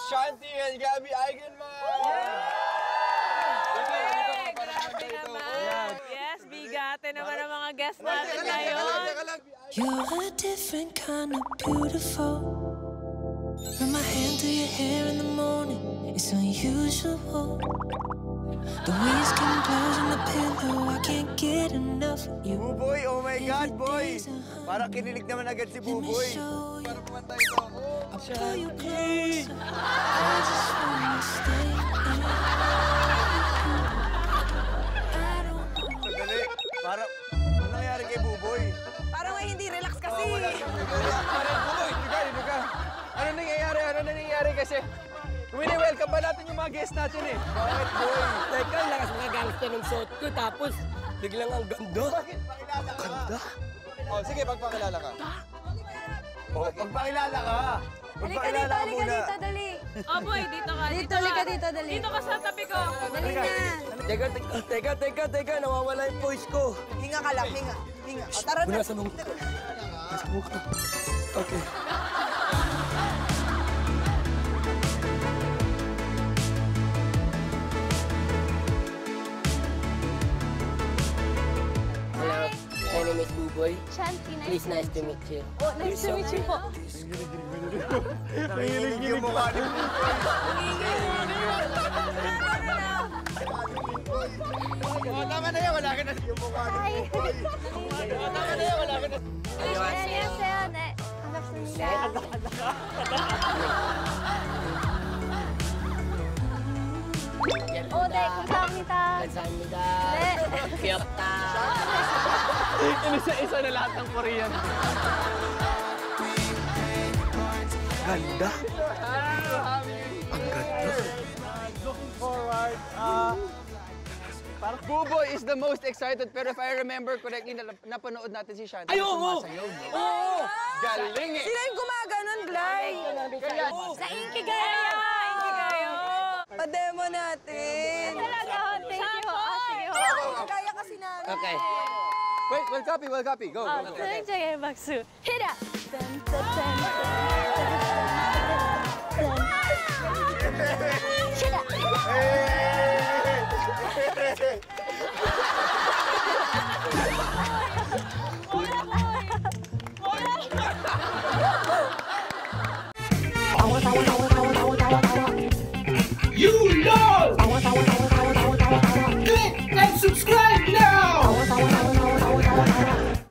Shanti and Gabby Eigenman! Grabe naman! Yes, bigate naman ang mga guests natin ngayon. You're a different kind of beautiful. Run my hand through your hair in the morning, it's unusual. The way your skin glows on the pillow, I can't get enough of you. Buboy, oh my God, boy! Parang kinilig naman agad si Buboy. Parang kumantay ito. I'll pull you closer. I just wanna stay in. Sandali, parang, ano nangyari kay Buboy? Parang may hindi relax kasi. Buboy, hindi ka. Ano nangyayari kasi? Wini-welcome ba natin yung mga guests natin eh? Bakit, boy? Teka, lakas mga gangster ng suot ko, tapos biglang ang ganda. Bakit? Pakilala ka. Ganda? Oh, sige, pagpakilala ka. Oh, pagpakilala ka. Pagpakilala ka muna. Dito, dali. Oh boy, dito ka. Dito, halika dito, dali. Dito ka sa tabi ko. Dali na. Teka, nawawala yung voice ko. Hinga ka lang, hinga. O, tara na. Nasa mong... Nasa mong... Okay. My name is Buboy. Shanti, Please, nice to meet you. Oh, nice to meet you po. Nanginig yung mukha ni Buboy. Oh, tama na yan, wala ka na yung mukha ni Buboy. Tama na yan, wala ka na. 안녕하세요. 네, 반갑습니다. 오, 네, 감사합니다. Kamsahamnida. 네. Kyopta. Inisa-isa na lahat ng Korean. Ganda. Ang ganda. Looking forward. Parang Buboy is the most excited, pero if I remember correctly, napanood natin si Shanti. Ay, oo! Sumasayaw, no? Oo! Galing eh! Sino yung gumaganon, Glay? Sa Inkigayo! Inkigayo! Pa-demo natin. Talaga, thank you. Sige ho. Kaya kasi namin. Okay. Wait, we'll copy. Go. 굉장히 박수. 히라! 히라! Hey!